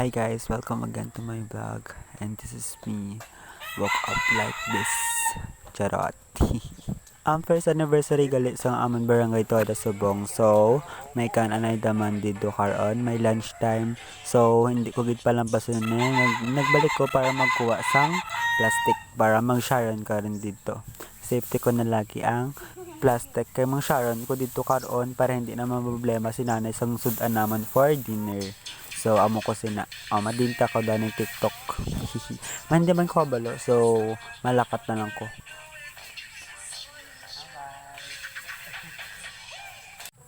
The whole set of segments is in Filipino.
Hi guys, welcome again to my vlog, and this is me. Woke up like this. Charot. Ang first anniversary gali sa amon barangay to ada Subong. So, may anay daman dito karon, may lunchtime. So, hindi ko gid palampason na. Nagbalik ko para magkuha sang plastic para mag-sharon karon dito. Safety ko na lagi ang plastic kay mang sharon ko dito karon para hindi na problema si nanay sang sudan naman for dinner. So, amo ko sina. Madinta ko dahil ng TikTok. Mandi man ko balo. So, malakat na lang ko.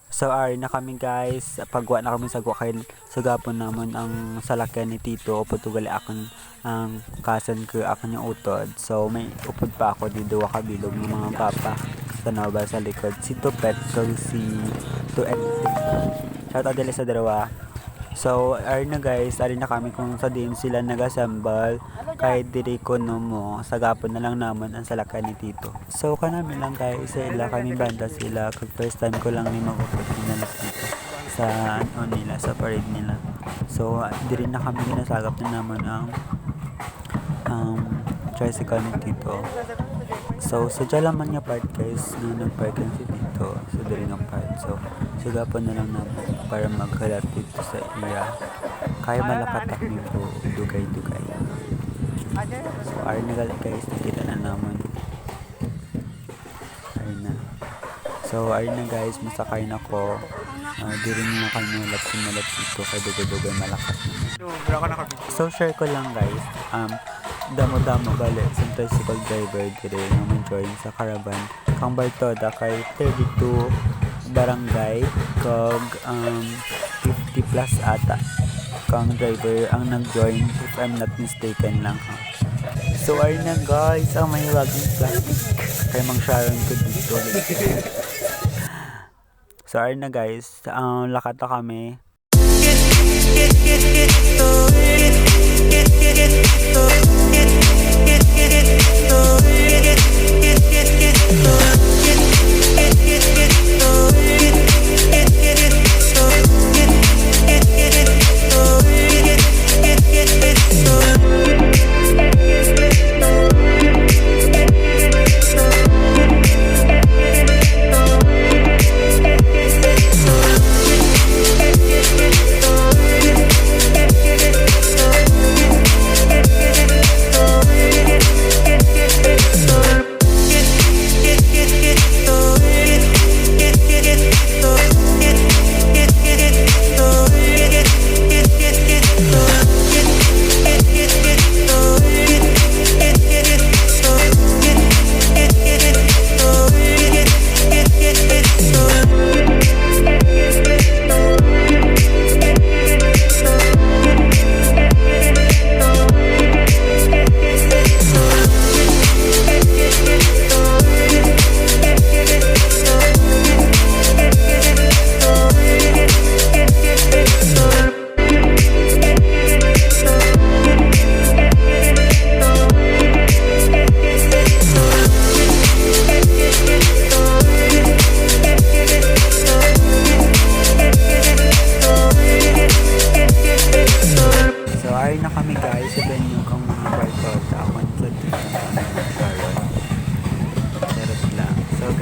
So, ari na kami guys. Pagwa na kami sa gukay. Sagapon naman ang salakyan ni Tito. Upod tugali akon ang kasan ko akon yung utod. So, may upod pa ako dito wakabilog ng mga papa. Tanaw ba sa likod. Si Tupet. So, si Tuet. Shout out dali sa dalawa. So, ari na guys, ari na kami kung sa din sila nag-assemble kay diri ko no mo, sagapon na lang naman ang salakyan ni Tito. So, kanami lang guys, sila kami banda sila, kag first time ko lang ni mag-upot nila dito sa ano nila, sa parade nila. So, diri na kami ginasagap na naman ang tricycle ni Tito. So, sadya laman nga part guys, na nag-parking si Tito, so diri nga part. So, sagapon na lang naman para maghalat dito sa iya. Kaya malapatak nito, dugay-dugay. So, ari na gali guys, nakita na naman. Ari na. So, ari na guys, masakay na ko. Diri na kami malap dito, kay dugay-dugay malakas na. So, share ko lang guys. Damo-damo gali sa tricycle driver dire nga join sa caravan kang Bartoda kay 32 barangay kag 50 plus ata kang driver ang nag-join if I'm not mistaken lang ha. So ay na guys ang may waging plastic kay mang sharon ko dito. So ay na guys lakat na kami.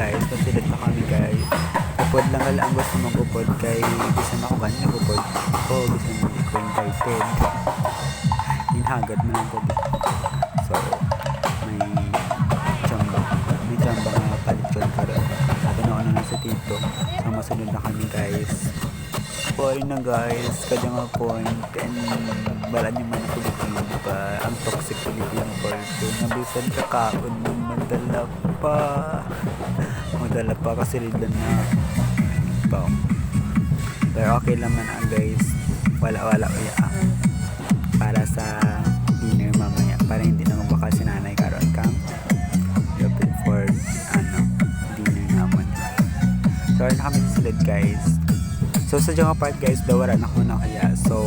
Guys, pasilid na kami guys. Upod lang hala ang gusto mag-upod kay bisa na ako ganyan mag-upod ko, bisa na hindi ko invited. Inhagad mo lang ko dito. So, may jamba nga palityon ka rin. Sabi na ako na sa Tito. So, masunod na kami guys. Sorry na guys, kada nga point and bala niyo man ako dito pa ang toxic Filipino culture. Nabisan kakaon ng madala pa kasi lidan na pa. Pero okay naman guys, wala uya para sa dinner mamaya para hindi na magbaka si nanay karon kang looking for dinner naman. So na kami silid guys. So sa dyan part guys, dawaran ako na kaya. So,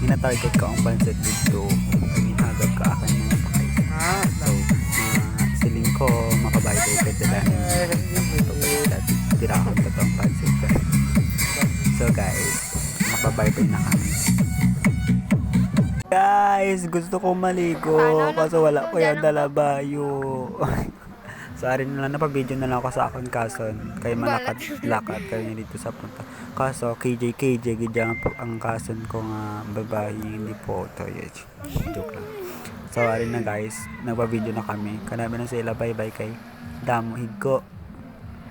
ina-target ko ang pansit dito. Hinagag ka akin mga pakay. So, siling ko, makabayday ka dala ng tirahan pa itong pansit ko. So guys, makabayday na kami. Guys, gusto kong maligo. Kaso wala ko yung dalabayo. Sorry na lang, napabideo na lang ako sa akin kason. Kaya malakad-lakad kayo dito sa punta. Kaso, KJ, gidyan ang kason ko nga babae, hindi po ito. Joke lang. Sorry na guys, nagpa-video na kami. Kanami na sila, bye-bye kay Damo Higko.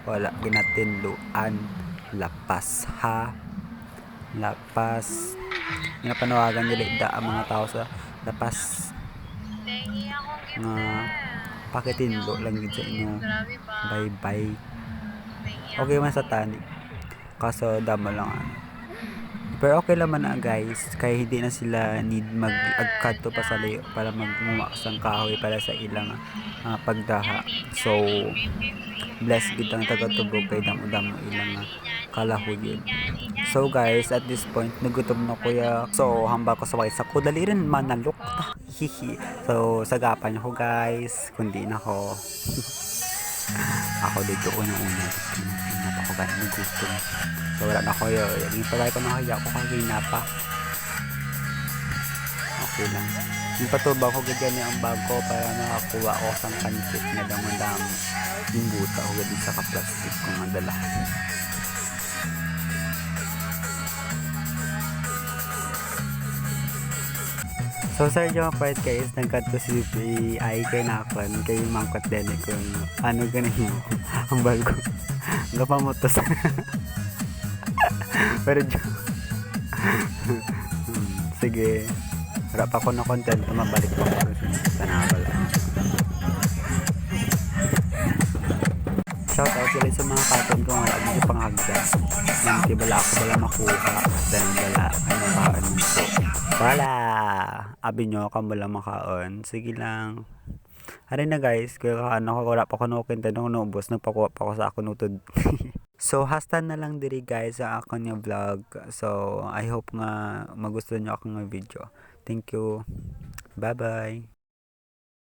Wala, ginatinluan. Lapas ha. Lapas. Pinapanawagan nila ang mga tao sa lapas. Nga, pakitinlo lang din sa inyo. Bye-bye. Okay man sa tani. Kaso, damo lang ano. Pero okay naman na guys, kaya hindi na sila need mag-agkadto pa sa layo para magmumaksang kahoy para sa ilang pagdaha. So, bless gid ang taga-tubog kay damo-damo ilang kalahuyon. So guys, at this point, nagutom na kuya. So, hambal ko sa wais ako. Dali rin manalok. Hihi. So, sagapan ako guys. Kundi na ako. Ako dito unang-una. Pinapa ko ganun gutom. So, wala na ko yun. Yung palay ko na kaya ko kagina pa. Okay lang. Yung patuba ko ganyan ang bag ko para makakuha ko sa pancit na damang yung buta ko ganyan sa ka-plastic kung madala. So, sir, yung part guys, nagkat ko si ay kay nakon, kay mangkot din kung ano ganun mo, ang bag ko. Gapamotos. Pero, sige, wala pa ako na content, mabalik ko sa nakabala. Shout out sila sa mga katon kung wala dito pang hagda. Nanti bala ako bala makuha. Dan bala ano kaon. Wala. Abi nyo ka bala makaon. Sige lang. Hari na guys. Kaya ano ko wala pa ko nukinta nung naubos. Nagpakuha pa ko sa akong utod. So hasta na lang diri guys sa akong yung vlog. So I hope nga magustuhan nyo akong video. Thank you. Bye bye.